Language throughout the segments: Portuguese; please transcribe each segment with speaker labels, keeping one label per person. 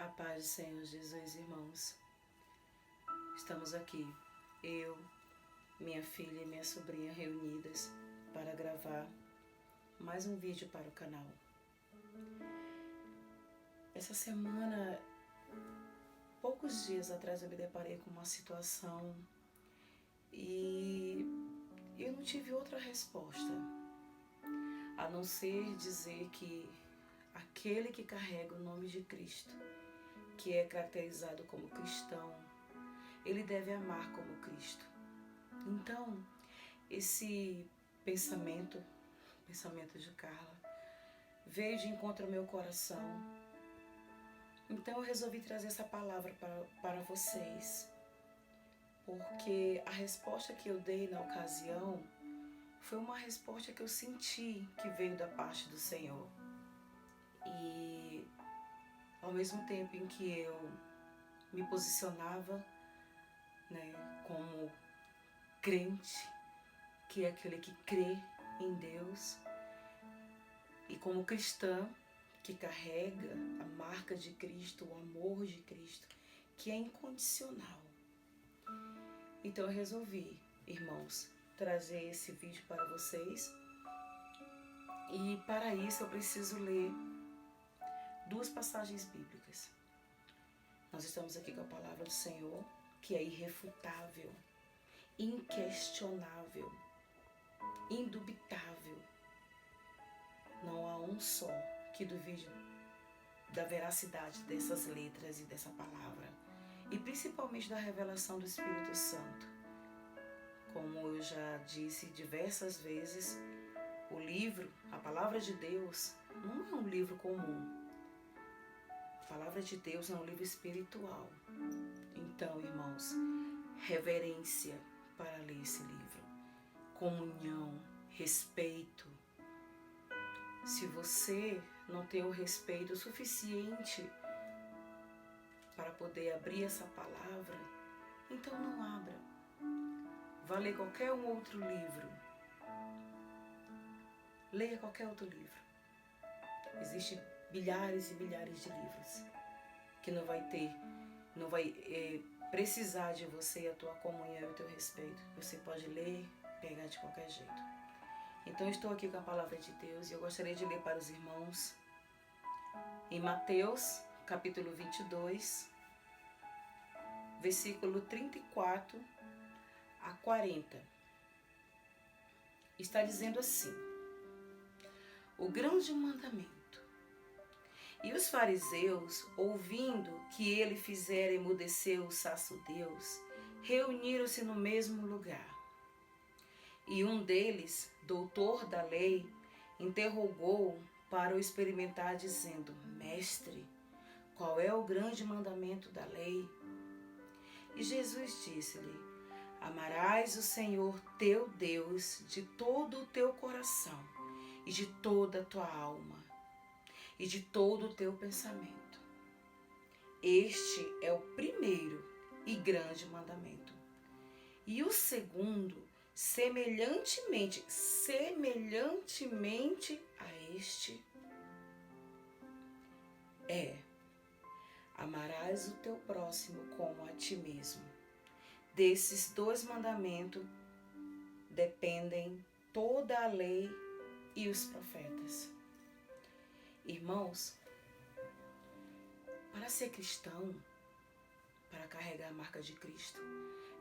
Speaker 1: A paz do Senhor Jesus, irmãos. Estamos aqui, eu, minha filha e minha sobrinha reunidas para gravar mais um vídeo para o canal. Essa semana, poucos dias atrás, eu me deparei com uma situação e eu não tive outra resposta a não ser dizer que aquele que carrega o nome de Cristo, que é caracterizado como cristão, ele deve amar como Cristo. Então, esse pensamento de Carla, veio de encontro ao meu coração. Então eu resolvi trazer essa palavra para vocês, porque a resposta que eu dei na ocasião foi uma resposta que eu senti que veio da parte do Senhor. E ao mesmo tempo em que eu me posicionava, como crente, que é aquele que crê em Deus, e como cristã, que carrega a marca de Cristo, o amor de Cristo, que é incondicional. Então eu resolvi, irmãos, trazer esse vídeo para vocês. E para isso eu preciso ler duas passagens bíblicas. Nós estamos aqui com a palavra do Senhor, que é irrefutável, inquestionável, indubitável. Não há um só que duvide da veracidade dessas letras e dessa palavra. E principalmente da revelação do Espírito Santo. Como eu já disse diversas vezes, o livro, a palavra de Deus, não é um livro comum. A palavra de Deus é um livro espiritual. Então, irmãos, reverência para ler esse livro. Comunhão, respeito. Se você não tem o respeito suficiente para poder abrir essa palavra, então não abra. Vá ler qualquer um outro livro. Leia qualquer outro livro. Existem milhares e milhares de livros que não vai precisar de você, a tua comunhão e o teu respeito. Você pode ler, pegar de qualquer jeito. Então eu estou aqui com a palavra de Deus e eu gostaria de ler para os irmãos em Mateus, capítulo 22, versículo 34 a 40. Está dizendo assim: o grande mandamento. E os fariseus, ouvindo que ele fizera emudecer os sacerdotes, reuniram-se no mesmo lugar. E um deles, doutor da lei, interrogou para o experimentar, dizendo: Mestre, qual é o grande mandamento da lei? E Jesus disse-lhe: Amarás o Senhor teu Deus de todo o teu coração, e de toda a tua alma, e de todo o teu pensamento. Este é o primeiro e grande mandamento. E o segundo, semelhantemente a este, amarás o teu próximo como a ti mesmo. Desses dois mandamentos dependem toda a lei e os profetas. Irmãos, para ser cristão, para carregar a marca de Cristo,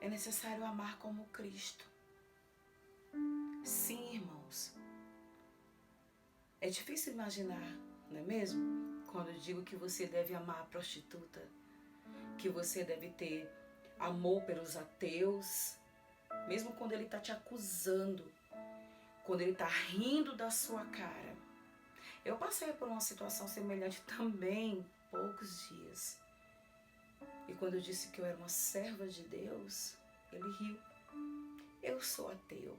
Speaker 1: é necessário amar como Cristo. Sim, irmãos. É difícil imaginar, não é mesmo? Quando eu digo que você deve amar a prostituta, que você deve ter amor pelos ateus, mesmo quando ele está te acusando, quando ele está rindo da sua cara. Eu passei por uma situação semelhante também, poucos dias. E quando eu disse que eu era uma serva de Deus, ele riu. Eu sou ateu.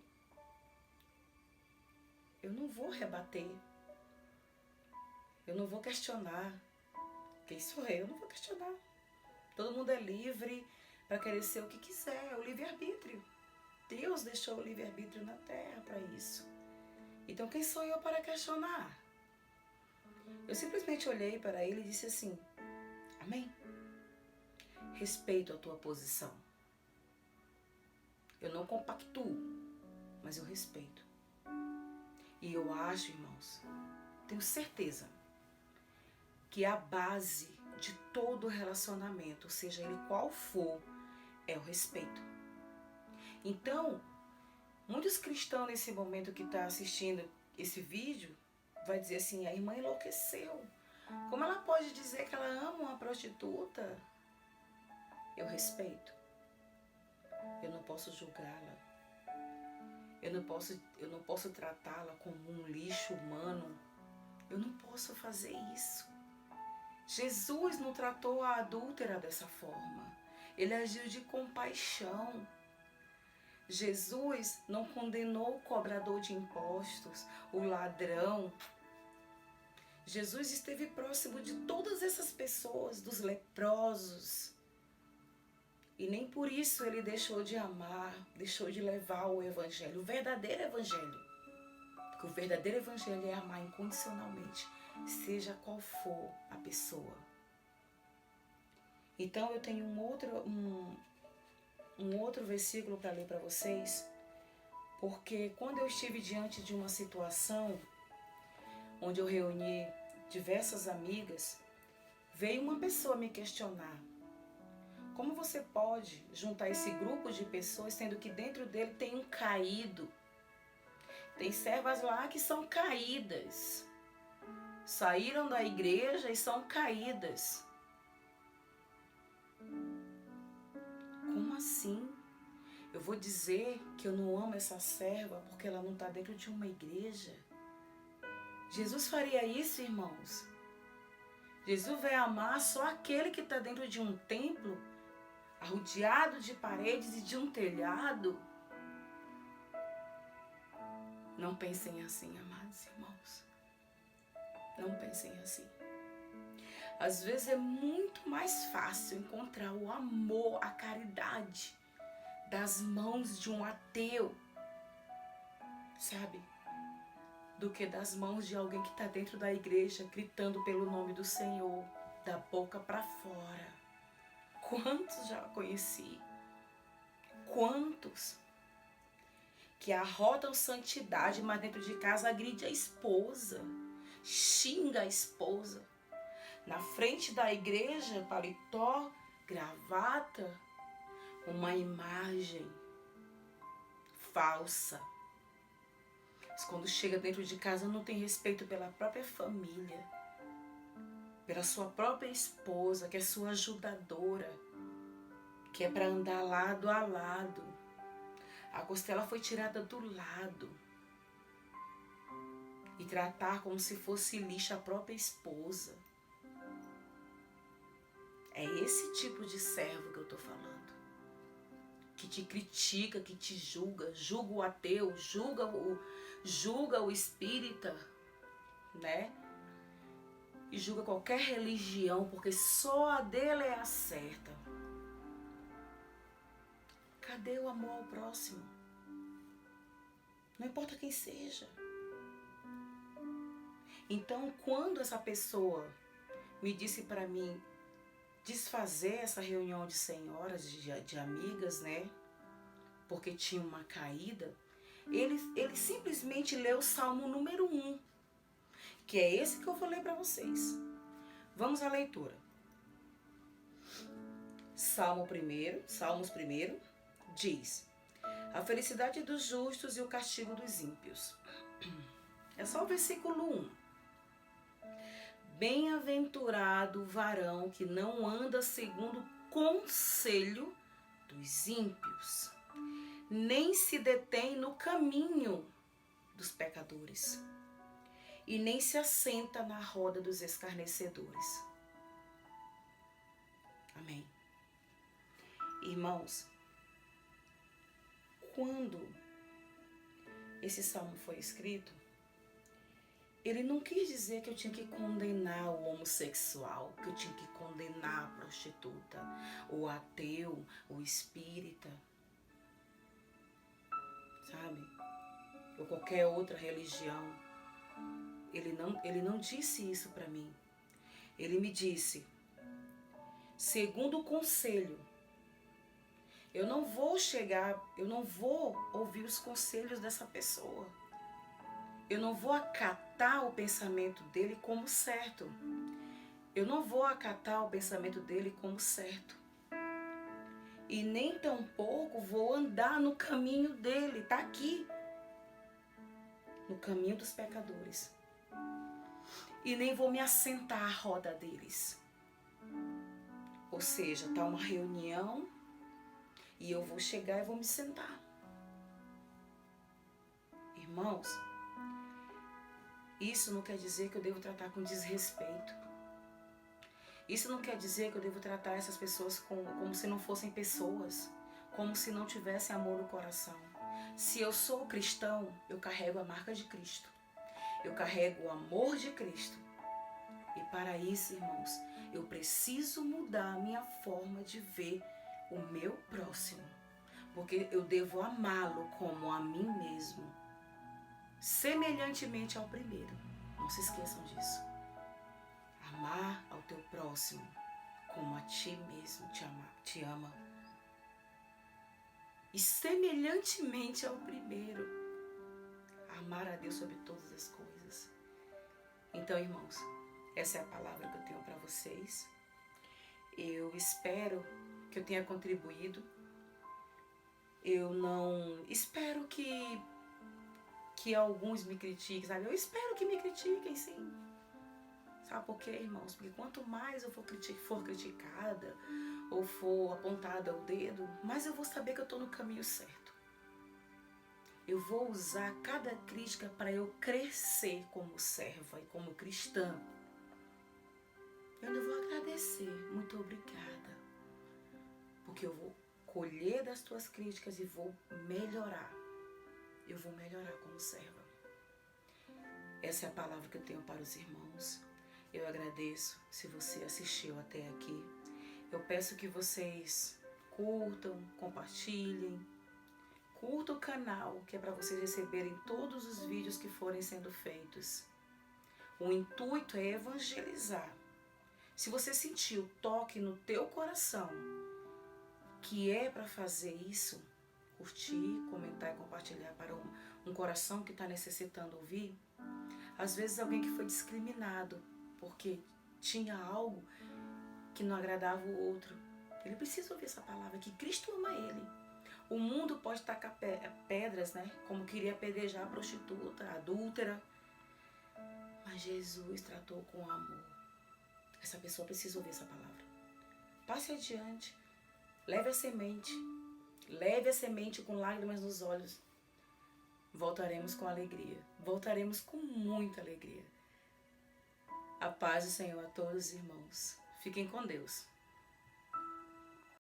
Speaker 1: Eu não vou rebater. Eu não vou questionar. Quem sou eu? Eu não vou questionar. Todo mundo é livre para querer ser o que quiser. É o livre-arbítrio. Deus deixou o livre-arbítrio na terra para isso. Então quem sou eu para questionar? Eu simplesmente olhei para ele e disse assim: Amém? Respeito a tua posição. Eu não compactuo, mas eu respeito. E eu acho, irmãos, tenho certeza que a base de todo relacionamento, seja ele qual for, é o respeito. Então, muitos cristãos nesse momento que estão assistindo esse vídeo, vai dizer assim, a irmã enlouqueceu. Como ela pode dizer que ela ama uma prostituta? Eu respeito. Eu não posso julgá-la. Eu não posso tratá-la como um lixo humano. Eu não posso fazer isso. Jesus não tratou a adúltera dessa forma. Ele agiu de compaixão. Jesus não condenou o cobrador de impostos, o ladrão. Jesus esteve próximo de todas essas pessoas, dos leprosos. E nem por isso ele deixou de amar, deixou de levar o evangelho, o verdadeiro evangelho. Porque o verdadeiro evangelho é amar incondicionalmente, seja qual for a pessoa. Então eu tenho um outro versículo para ler para vocês, porque quando eu estive diante de uma situação onde eu reuni diversas amigas, veio uma pessoa me questionar. Como você pode juntar esse grupo de pessoas, sendo que dentro dele tem um caído? Tem servas lá que são caídas. Saíram da igreja e são caídas. Como assim? Eu vou dizer que eu não amo essa serva porque ela não está dentro de uma igreja? Jesus faria isso, irmãos? Jesus vai amar só aquele que está dentro de um templo, arrodeado de paredes e de um telhado? Não pensem assim, amados irmãos. Não pensem assim. Às vezes é muito mais fácil encontrar o amor, a caridade das mãos de um ateu, sabe? Do que das mãos de alguém que está dentro da igreja gritando pelo nome do Senhor, da boca para fora. Quantos já conheci? Quantos que arrotam santidade, mas dentro de casa agride a esposa, xinga a esposa. Na frente da igreja, paletó, gravata, uma imagem falsa. Mas quando chega dentro de casa não tem respeito pela própria família, pela sua própria esposa, que é sua ajudadora, que é para andar lado a lado. A costela foi tirada do lado e tratar como se fosse lixo a própria esposa. É esse tipo de servo que eu estou falando. Que te critica, que te julga, julga o ateu, julga o espírita, né? E julga qualquer religião, porque só a dele é a certa. Cadê o amor ao próximo? Não importa quem seja. Então, quando essa pessoa me disse para mim desfazer essa reunião de senhoras, de amigas, né? Porque tinha uma caída, ele simplesmente leu o Salmo número 1, que é esse que eu vou ler para vocês. Vamos à leitura. Salmos 1 diz: a felicidade dos justos e o castigo dos ímpios. É só o versículo 1. Bem-aventurado o varão que não anda segundo o conselho dos ímpios, nem se detém no caminho dos pecadores, e nem se assenta na roda dos escarnecedores. Amém. Irmãos, quando esse salmo foi escrito, ele não quis dizer que eu tinha que condenar o homossexual, que eu tinha que condenar a prostituta, o ateu, o espírita, sabe? Ou qualquer outra religião. Ele não disse isso para mim. Ele me disse segundo o conselho. Eu não vou ouvir os conselhos dessa pessoa. Eu não vou acatar o pensamento dele como certo. Eu não vou acatar o pensamento dele como certo. E nem tampouco vou andar no caminho dele. Está aqui. No caminho dos pecadores. E nem vou me assentar à roda deles. Ou seja, está uma reunião e eu vou chegar e vou me sentar. Irmãos, isso não quer dizer que eu devo tratar com desrespeito. Isso não quer dizer que eu devo tratar essas pessoas como se não fossem pessoas, como se não tivessem amor no coração. Se eu sou cristão, eu carrego a marca de Cristo. Eu carrego o amor de Cristo. E para isso, irmãos, eu preciso mudar a minha forma de ver o meu próximo. Porque eu devo amá-lo como a mim mesmo. Semelhantemente ao primeiro. Não se esqueçam disso. Amar ao teu próximo como a ti mesmo te ama. E semelhantemente ao primeiro, amar a Deus sobre todas as coisas. Então, irmãos, essa é a palavra que eu tenho para vocês. Eu espero que eu tenha contribuído. Eu não espero que alguns me critiquem, sabe? Eu espero que me critiquem, sim. Sabe por quê, irmãos? Porque quanto mais eu for criticada ou for apontada o dedo, mais eu vou saber que eu estou no caminho certo. Eu vou usar cada crítica para eu crescer como serva e como cristã. Eu ainda vou agradecer. Muito obrigada. Porque eu vou colher das tuas críticas e vou melhorar. Eu vou melhorar como serva. Essa é a palavra que eu tenho para os irmãos. Eu agradeço se você assistiu até aqui. Eu peço que vocês curtam, compartilhem. Curta o canal, que é para vocês receberem todos os vídeos que forem sendo feitos. O intuito é evangelizar. Se você sentir o toque no teu coração, que é para fazer isso, curtir, comentar e compartilhar para um coração que está necessitando ouvir. Às vezes alguém que foi discriminado porque tinha algo que não agradava o outro. Ele precisa ouvir essa palavra, que Cristo ama ele. O mundo pode tacar pedras, né? Como queria apedrejar a prostituta, a adúltera. Mas Jesus tratou com amor. Essa pessoa precisa ouvir essa palavra. Passe adiante. Leve a semente. Leve a semente com lágrimas nos olhos. Voltaremos com alegria. Voltaremos com muita alegria. A paz do Senhor a todos os irmãos. Fiquem com Deus.